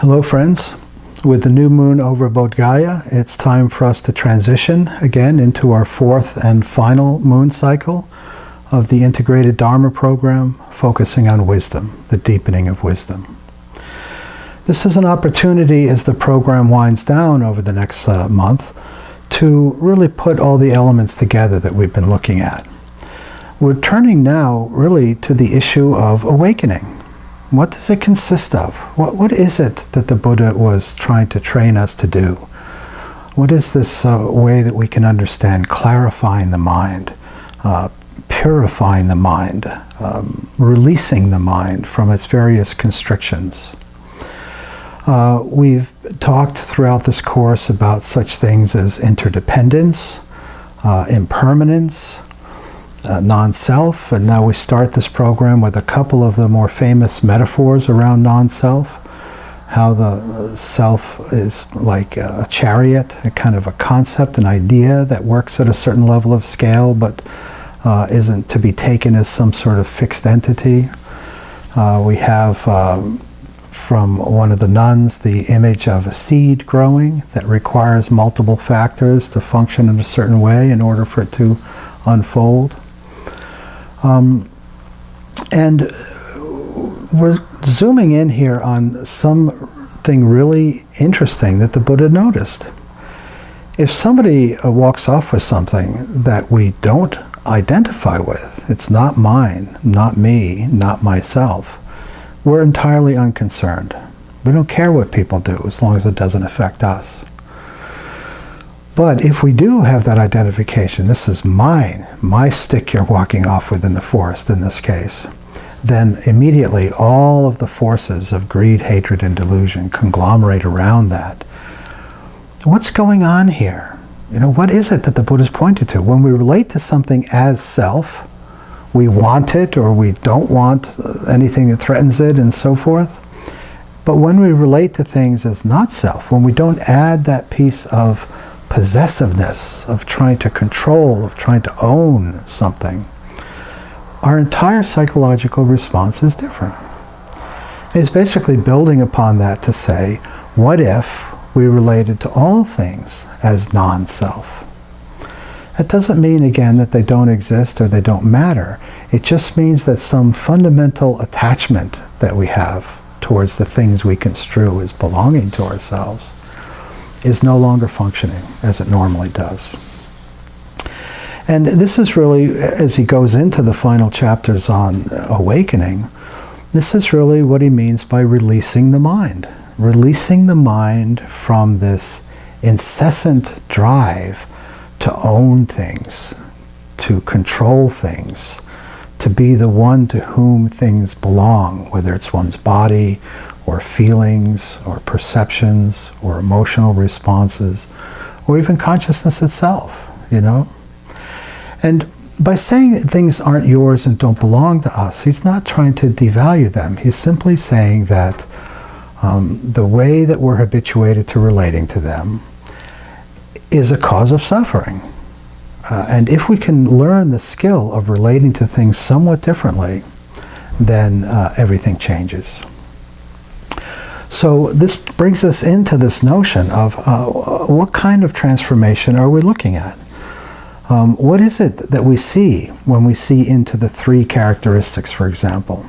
Hello friends. With the new moon over Bodh Gaya, it's time for us to transition again into our fourth and final moon cycle of the Integrated Dharma program, focusing on wisdom, the deepening of wisdom. This is an opportunity as the program winds down over the next month to really put all the elements together that we've been looking at. We're turning now really to the issue of awakening. What does it consist of? What is it that the Buddha was trying to train us to do? What is this way that we can understand clarifying the mind, purifying the mind, releasing the mind from its various constrictions? We've talked throughout this course about such things as interdependence, impermanence, non-self, and now we start this program with a couple of the more famous metaphors around non-self, how the self is like a chariot, a kind of a concept, an idea that works at a certain level of scale but isn't to be taken as some sort of fixed entity. We have from one of the nuns the image of a seed growing that requires multiple factors to function in a certain way in order for it to unfold. And we're zooming in here on something really interesting that the Buddha noticed. If somebody walks off with something that we don't identify with, it's not mine, not me, not myself, we're entirely unconcerned. We don't care what people do as long as it doesn't affect us. But if we do have that identification, this is mine, my stick you're walking off with in the forest in this case, then immediately all of the forces of greed, hatred, and delusion conglomerate around that. What's going on here? What is it that the Buddha's pointed to? When we relate to something as self, we want it or we don't want anything that threatens it and so forth. But when we relate to things as not self, when we don't add that piece of possessiveness, of trying to control, of trying to own something, our entire psychological response is different. It's basically building upon that to say, what if we related to all things as non-self? That doesn't mean, again, that they don't exist or they don't matter. It just means that some fundamental attachment that we have towards the things we construe as belonging to ourselves is no longer functioning as it normally does. And this is really, as he goes into the final chapters on awakening, this is really what he means by releasing the mind. Releasing the mind from this incessant drive to own things, to control things, to be the one to whom things belong, whether it's one's body, or feelings, or perceptions, or emotional responses, or even consciousness itself, And by saying that things aren't yours and don't belong to us, he's not trying to devalue them. He's simply saying that the way that we're habituated to relating to them is a cause of suffering. And if we can learn the skill of relating to things somewhat differently, then everything changes. So this brings us into this notion of what kind of transformation are we looking at? What is it that we see when we see into the three characteristics, for example?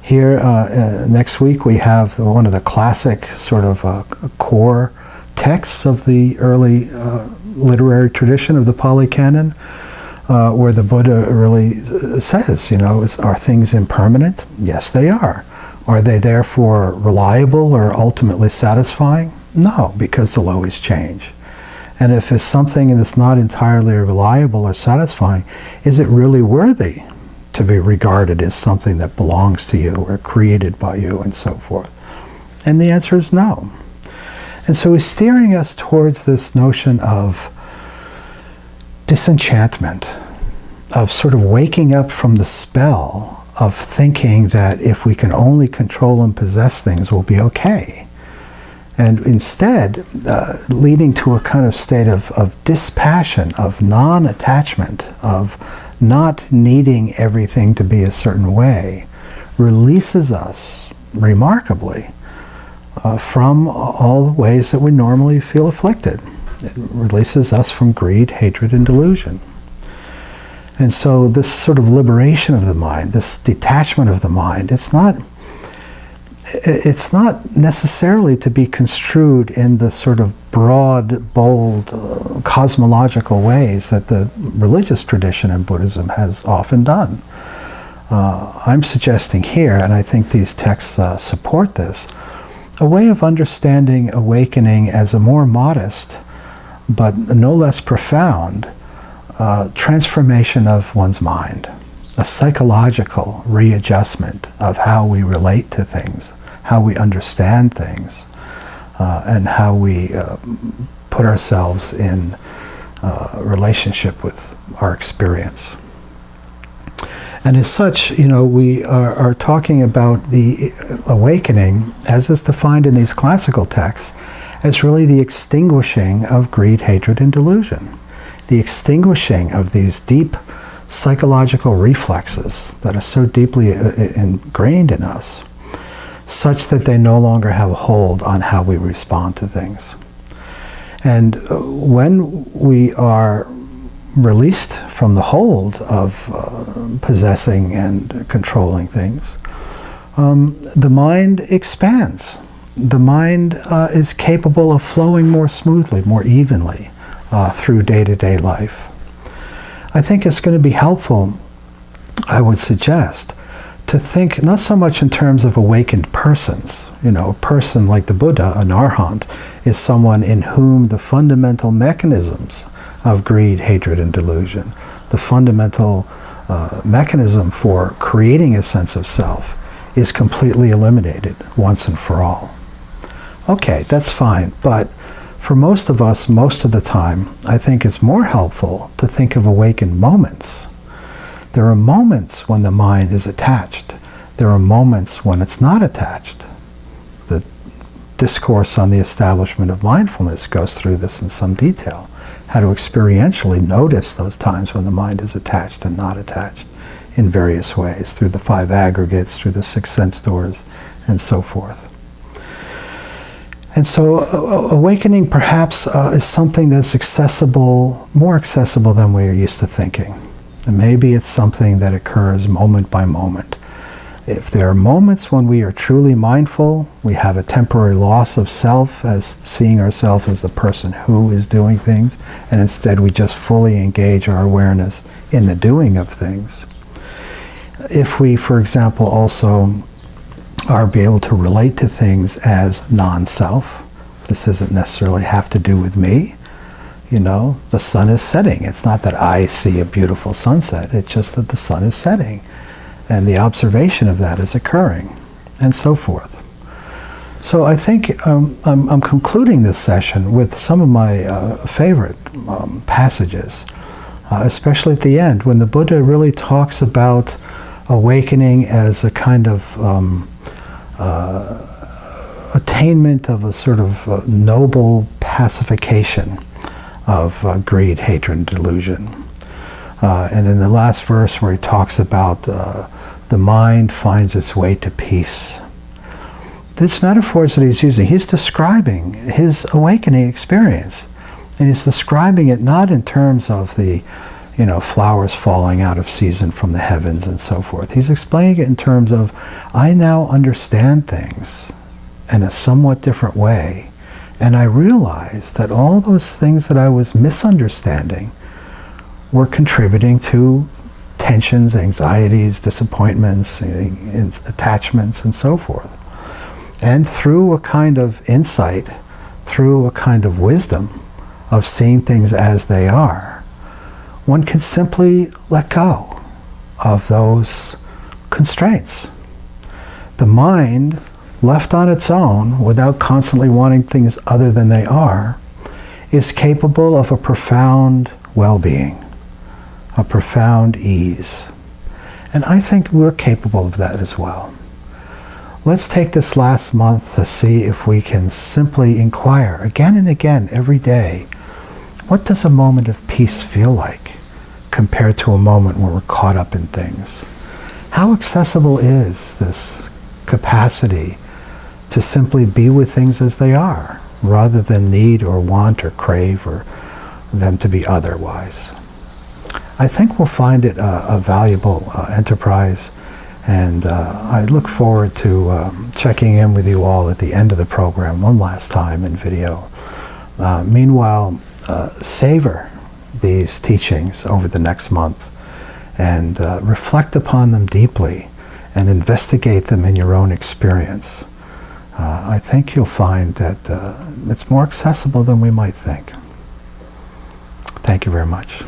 Here, next week, we have one of the classic sort of core texts of the early literary tradition of the Pali Canon, where the Buddha really says, are things impermanent? Yes, they are. Are they therefore reliable or ultimately satisfying? No, because they'll always change. And if it's something that's not entirely reliable or satisfying, is it really worthy to be regarded as something that belongs to you or created by you and so forth? And the answer is no. And so he's steering us towards this notion of disenchantment, of sort of waking up from the spell of thinking that if we can only control and possess things, we'll be okay. And instead, leading to a kind of state of dispassion, of non-attachment, of not needing everything to be a certain way, releases us, remarkably, from all the ways that we normally feel afflicted. It releases us from greed, hatred, and delusion. And so this sort of liberation of the mind, this detachment of the mind, it's not necessarily to be construed in the sort of broad, bold, cosmological ways that the religious tradition in Buddhism has often done. I'm suggesting here, and I think these texts support this, a way of understanding awakening as a more modest, but no less profound, transformation of one's mind, a psychological readjustment of how we relate to things, how we understand things, and how we put ourselves in relationship with our experience. And as such, we are talking about the awakening, as is defined in these classical texts, as really the extinguishing of greed, hatred, and delusion. The extinguishing of these deep psychological reflexes that are so deeply ingrained in us, such that they no longer have a hold on how we respond to things. And when we are released from the hold of possessing and controlling things, the mind expands. The mind is capable of flowing more smoothly, more evenly through day-to-day life. I think it's going to be helpful, I would suggest, to think not so much in terms of awakened persons. A person like the Buddha, an arhat, is someone in whom the fundamental mechanisms of greed, hatred, and delusion, the fundamental mechanism for creating a sense of self, is completely eliminated once and for all. Okay, that's fine, but for most of us, most of the time, I think it's more helpful to think of awakened moments. There are moments when the mind is attached. There are moments when it's not attached. The discourse on the establishment of mindfulness goes through this in some detail, how to experientially notice those times when the mind is attached and not attached in various ways, through the 5 aggregates, through the 6 sense doors, and so forth. And so awakening perhaps is something that's accessible, more accessible than we're used to thinking. And maybe it's something that occurs moment by moment. If there are moments when we are truly mindful, we have a temporary loss of self, as seeing ourselves as the person who is doing things, and instead we just fully engage our awareness in the doing of things. If we, for example, also are be able to relate to things as non-self, this doesn't necessarily have to do with me. The sun is setting. It's not that I see a beautiful sunset. It's just that the sun is setting. And the observation of that is occurring, and so forth. So I think I'm concluding this session with some of my favorite passages, especially at the end, when the Buddha really talks about awakening as a kind of attainment of a sort of noble pacification of greed, hatred, and delusion. And in the last verse where he talks about the mind finds its way to peace. These metaphors that he's using, he's describing his awakening experience. And he's describing it not in terms of the flowers falling out of season from the heavens and so forth. He's explaining it in terms of, I now understand things in a somewhat different way. And I realize that all those things that I was misunderstanding were contributing to tensions, anxieties, disappointments, attachments, and so forth. And through a kind of insight, through a kind of wisdom of seeing things as they are, one can simply let go of those constraints. The mind, left on its own, without constantly wanting things other than they are, is capable of a profound well-being, a profound ease. And I think we're capable of that as well. Let's take this last month to see if we can simply inquire again and again every day, what does a moment of peace feel like compared to a moment where we're caught up in things? How accessible is this capacity to simply be with things as they are, rather than need or want or crave or them to be otherwise. I think we'll find it a valuable enterprise, and I look forward to checking in with you all at the end of the program one last time in video. Meanwhile, savor these teachings over the next month and reflect upon them deeply and investigate them in your own experience. I think you'll find that it's more accessible than we might think. Thank you very much.